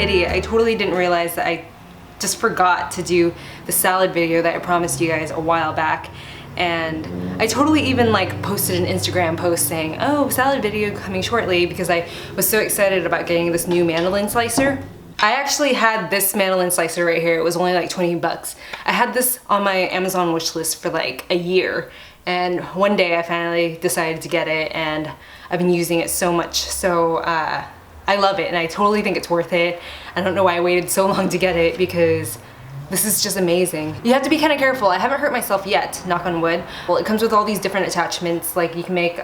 idiot. I totally didn't realize that I just forgot to do the salad video that I promised you guys a while back. And I totally even like posted an Instagram post saying, oh, salad video coming shortly, because I was so excited about getting this new Mandoline slicer. I actually had this Mandoline slicer right here. It was only like 20 bucks. I had this on my Amazon wish list for like a year. And one day I finally decided to get it, and I've been using it so much. So I love it, and I totally think it's worth it. I don't know why I waited so long to get it, because this is just amazing. You have to be kind of careful. I haven't hurt myself yet, knock on wood. Well, it comes with all these different attachments. Like you can make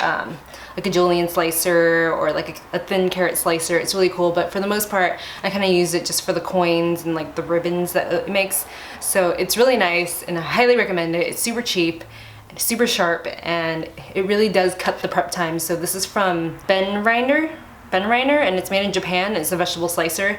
like a julienne slicer or like a thin carrot slicer. It's really cool, but for the most part, I kind of use it just for the coins and like the ribbons that it makes. So it's really nice, and I highly recommend it. It's super cheap, super sharp, and it really does cut the prep time. So this is from Benriner, and it's made in Japan. It's a vegetable slicer,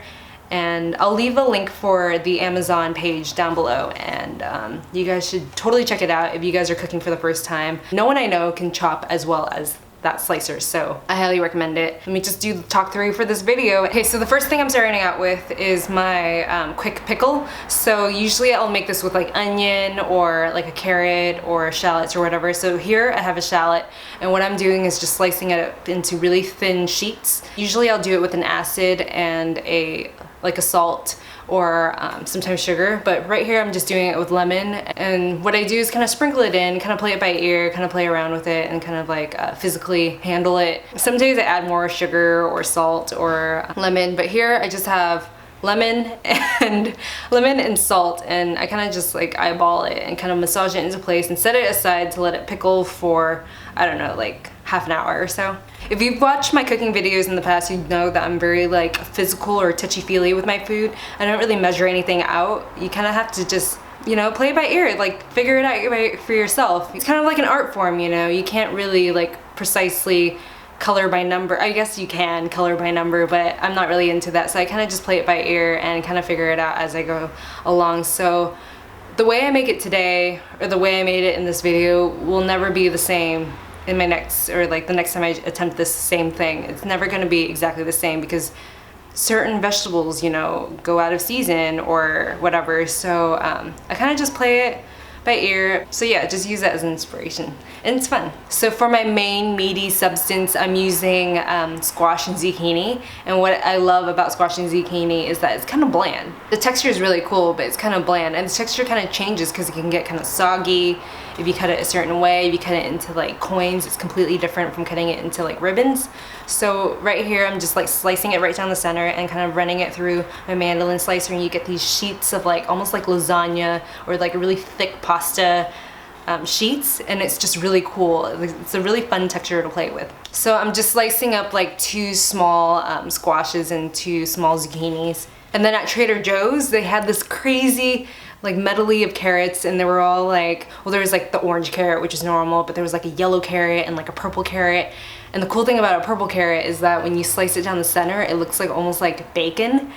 and I'll leave a link for the Amazon page down below, and you guys should totally check it out if you guys are cooking for the first time. No one I know can chop as well as that slicer, so I highly recommend it. Let me just do the talk through for this video. Okay, so the first thing I'm starting out with is my quick pickle. So usually I'll make this with like onion or like a carrot or shallots or whatever. So here I have a shallot, and what I'm doing is just slicing it up into really thin sheets. Usually I'll do it with an acid and a salt or sometimes sugar, but right here I'm just doing it with lemon. And what I do is kind of sprinkle it in, kind of play it by ear, kind of play around with it, and kind of like physically handle it. Some days I add more sugar or salt or lemon, but here I just have lemon and salt, and I kind of just like eyeball it and kind of massage it into place and set it aside to let it pickle for, I don't know, like half an hour or so. If you've watched my cooking videos in the past, you know that I'm very like physical or touchy-feely with my food. I don't really measure anything out. You kind of have to just, you know, play it by ear, like figure it out for yourself. It's kind of like an art form, you know. You can't really like precisely color by number. I guess you can color by number, but I'm not really into that. So I kind of just play it by ear and kind of figure it out as I go along. So the way I make it today, or the way I made it in this video, will never be the same in my next, or like the next time I attempt this same thing. It's never going to be exactly the same, because certain vegetables, you know, go out of season or whatever. So I kind of just play it by ear. So yeah, just use that as an inspiration, and it's fun. So for my main meaty substance, I'm using squash and zucchini. And what I love about squash and zucchini is that it's kind of bland. The texture is really cool, but it's kind of bland, and the texture kind of changes because it can get kind of soggy if you cut it a certain way. If you cut it into like coins, it's completely different from cutting it into like ribbons. So right here I'm just like slicing it right down the center and kind of running it through my Mandoline slicer, and you get these sheets of like almost like lasagna or like a really thick pasta sheets, and it's just really cool. It's a really fun texture to play with. So I'm just slicing up like 2 small squashes and 2 small zucchinis. And then at Trader Joe's they had this crazy like medley of carrots, and they were all like, well, there was like the orange carrot, which is normal, but there was like a yellow carrot and like a purple carrot. And the cool thing about a purple carrot is that when you slice it down the center, it looks like almost like bacon.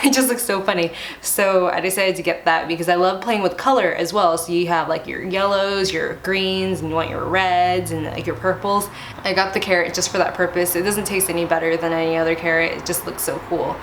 It just looks so funny. So I decided to get that because I love playing with color as well. So you have like your yellows, your greens, and you want your reds and like your purples. I got the carrot just for that purpose. It doesn't taste any better than any other carrot. It just looks so cool.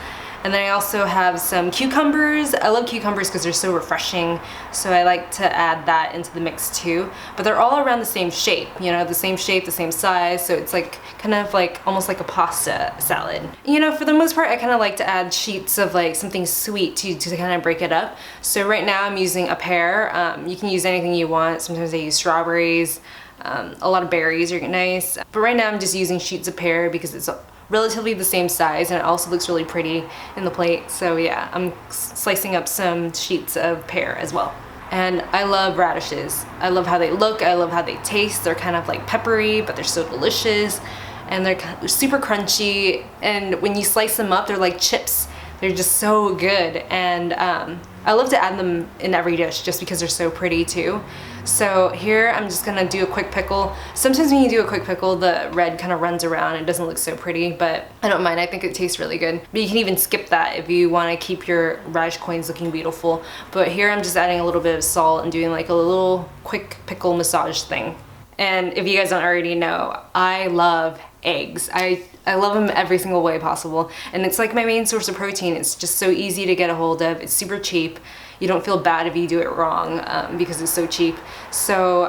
And then I also have some cucumbers. I love cucumbers because they're so refreshing, so I like to add that into the mix too. But they're all around the same shape, you know, the same shape, the same size, so it's like kind of like almost like a pasta salad. You know, for the most part, I kind of like to add sheets of like something sweet to kind of break it up. So right now I'm using a pear. You can use anything you want. Sometimes I use strawberries. A lot of berries are nice. But right now I'm just using sheets of pear because it's relatively the same size, and it also looks really pretty in the plate. So yeah, I'm slicing up some sheets of pear as well. And I love radishes. I love how they look, I love how they taste. They're kind of like peppery, but they're so delicious, and they're super crunchy, and when you slice them up, they're like chips. They're just so good, and I love to add them in every dish just because they're so pretty too. So here I'm just gonna do a quick pickle. Sometimes when you do a quick pickle, the red kind of runs around and it doesn't look so pretty, but I don't mind. I think it tastes really good. But you can even skip that if you want to keep your radish coins looking beautiful. But here I'm just adding a little bit of salt and doing like a little quick pickle massage thing. And if you guys don't already know, I love eggs. I love them every single way possible, and it's like my main source of protein. It's just so easy to get a hold of. It's super cheap. You don't feel bad if you do it wrong because it's so cheap. So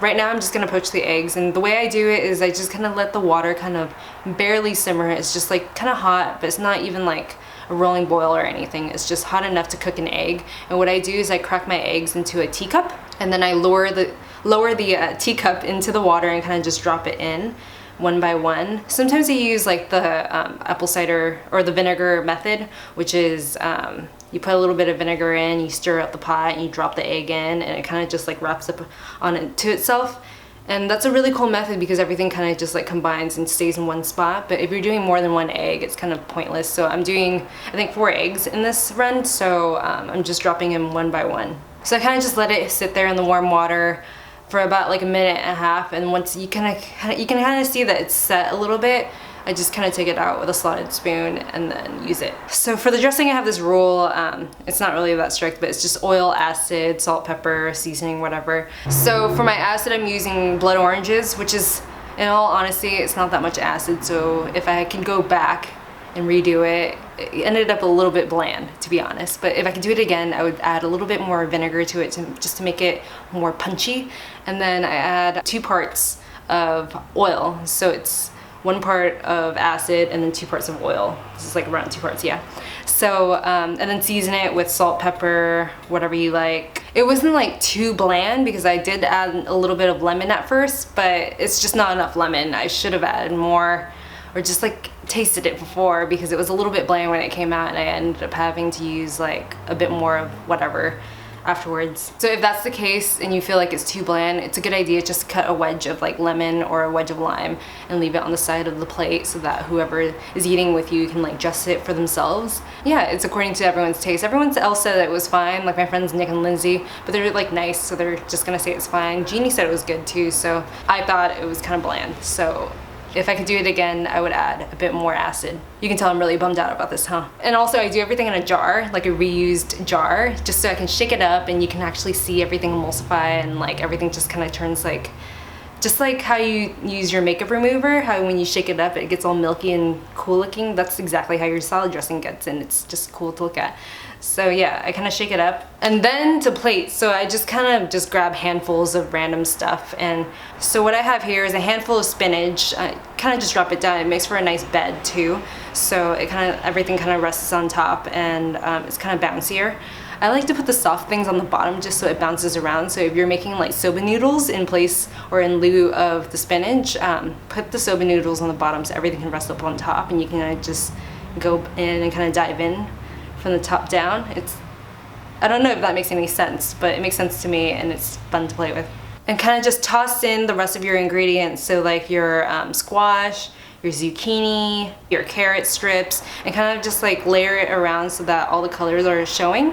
right now I'm just gonna poach the eggs, and the way I do it is I just kind of let the water kind of barely simmer. It's just like kind of hot, but it's not even like a rolling boil or anything. It's just hot enough to cook an egg. And what I do is I crack my eggs into a teacup, and then I lower the teacup into the water and kind of just drop it in one by one. Sometimes I use like the apple cider or the vinegar method, which is you put a little bit of vinegar in, you stir up the pot, and you drop the egg in, and it kind of just like wraps up on it to itself. And that's a really cool method because everything kind of just like combines and stays in one spot. But if you're doing more than one egg, it's kind of pointless. So I'm doing, I think, 4 eggs in this run. So I'm just dropping them one by one. So I kind of just let it sit there in the warm water for about like a minute and a half. And once you can kind of see that it's set a little bit, I just kind of take it out with a slotted spoon and then use it. So for the dressing, I have this rule. It's not really that strict, but it's just oil, acid, salt, pepper, seasoning, whatever. So for my acid, I'm using blood oranges, which is, in all honesty, it's not that much acid. So if I can go back and redo it, it ended up a little bit bland, to be honest. But if I could do it again, I would add a little bit more vinegar to it just to make it more punchy. And then I add 2 parts of oil. So it's 1 part of acid and then 2 parts of oil. This is like around 2 parts, yeah. So, and then season it with salt, pepper, whatever you like. It wasn't like too bland because I did add a little bit of lemon at first, but it's just not enough lemon. I should have added more, or just like tasted it before, because it was a little bit bland when it came out, and I ended up having to use like a bit more of whatever afterwards. So if that's the case and you feel like it's too bland, it's a good idea just to cut a wedge of like lemon or a wedge of lime and leave it on the side of the plate so that whoever is eating with you can like just it for themselves. Yeah, it's according to everyone's taste. Everyone else said it was fine, like my friends Nick and Lindsay, but they're like nice, so they're just gonna say it's fine. Jeannie said it was good too, so I thought it was kind of bland. So if I could do it again, I would add a bit more acid. You can tell I'm really bummed out about this, huh? And also I do everything in a jar, like a reused jar, just so I can shake it up and you can actually see everything emulsify, and like everything just kind of turns like, just like how you use your makeup remover, how when you shake it up it gets all milky and cool looking. That's exactly how your salad dressing gets, and it's just cool to look at. So yeah, I kind of shake it up. And then to plate, so I just kind of just grab handfuls of random stuff. And so what I have here is a handful of spinach. I kind of just drop it down. It makes for a nice bed too. So it kind of, everything kind of rests on top, and it's kind of bouncier. I like to put the soft things on the bottom just so it bounces around. So if you're making like soba noodles in place or in lieu of the spinach, put the soba noodles on the bottom so everything can rest up on top, and you can just go in and kind of dive in from the top down. I don't know if that makes any sense, but it makes sense to me, and it's fun to play with. And kind of just toss in the rest of your ingredients, so like your squash, your zucchini, your carrot strips, and kind of just like layer it around so that all the colors are showing,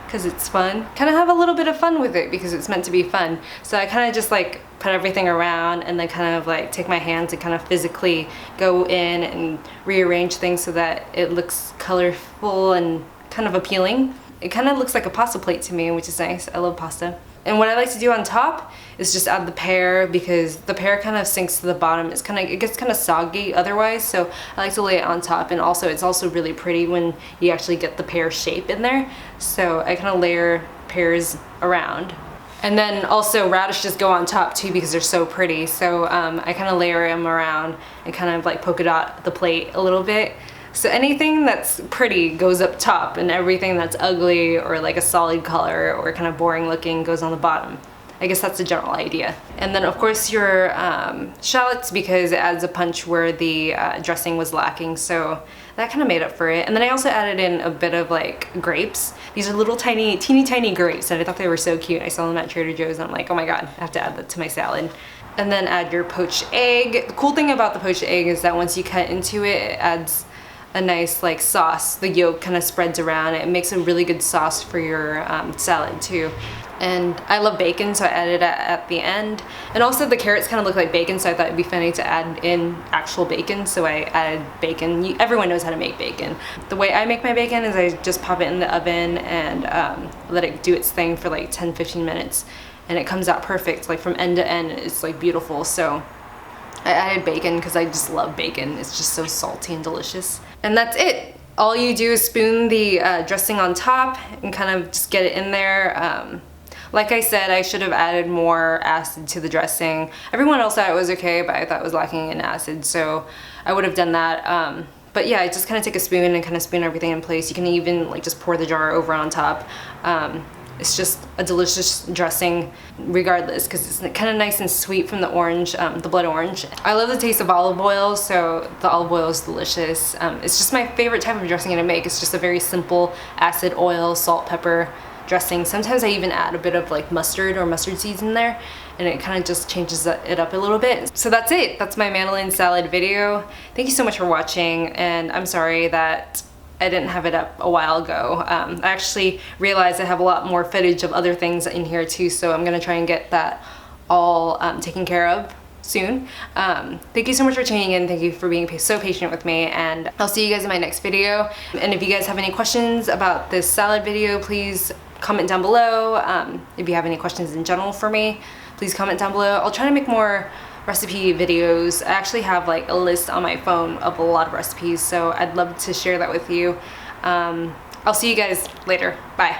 because it's fun. Kind of have a little bit of fun with it because it's meant to be fun. So I kind of just like put everything around, and then kind of like take my hands and kind of physically go in and rearrange things so that it looks colorful and kind of appealing. It kind of looks like a pasta plate to me, which is nice. I love pasta. And what I like to do on top is just add the pear, because the pear kind of sinks to the bottom. It gets kind of soggy otherwise, so I like to lay it on top. And also it's also really pretty when you actually get the pear shape in there. So I kind of layer pears around. And then also radishes go on top too because they're so pretty. So I kind of layer them around and kind of like polka dot the plate a little bit. So anything that's pretty goes up top, and everything that's ugly or like a solid color or kind of boring looking goes on the bottom. I guess that's the general idea. And then of course your shallots, because it adds a punch where the dressing was lacking, so that kind of made up for it. And then I also added in a bit of like grapes. These are little tiny, teeny tiny grapes, and I thought they were so cute. I saw them at Trader Joe's, and I'm like, oh my god, I have to add that to my salad. And then add your poached egg. The cool thing about the poached egg is that once you cut into it, it adds a nice like sauce. The yolk kind of spreads around. It makes a really good sauce for your salad too. And I love bacon, so I added it at the end. And also the carrots kind of look like bacon, so I thought it'd be funny to add in actual bacon, so I added bacon. Everyone knows how to make bacon. The way I make my bacon is I just pop it in the oven and let it do its thing for like 10-15 minutes, and it comes out perfect, like from end to end. It's like beautiful. So I added bacon because I just love bacon. It's just so salty and delicious. And that's it. All you do is spoon the dressing on top and kind of just get it in there. Like I said, I should have added more acid to the dressing. Everyone else thought it was okay, but I thought it was lacking in acid, so I would have done that. But yeah, I just kind of take a spoon and kind of spoon everything in place. You can even like just pour the jar over on top. It's just a delicious dressing regardless, because it's kind of nice and sweet from the orange, the blood orange. I love the taste of olive oil, so the olive oil is delicious. It's just my favorite type of dressing to make. It's just a very simple acid, oil, salt, pepper dressing. Sometimes I even add a bit of like mustard or mustard seeds in there, and it kind of just changes it up a little bit. So that's it. That's my Mandoline salad video. Thank you so much for watching, and I'm sorry that I didn't have it up a while ago. I actually realized I have a lot more footage of other things in here too, so I'm gonna try and get that all taken care of soon. Thank you so much for tuning in. Thank you for being so patient with me, and I'll see you guys in my next video. And if you guys have any questions about this salad video, please comment down below. If you have any questions in general for me, please comment down below. I'll try to make more recipe videos. I actually have like a list on my phone of a lot of recipes, so I'd love to share that with you. I'll see you guys later. Bye.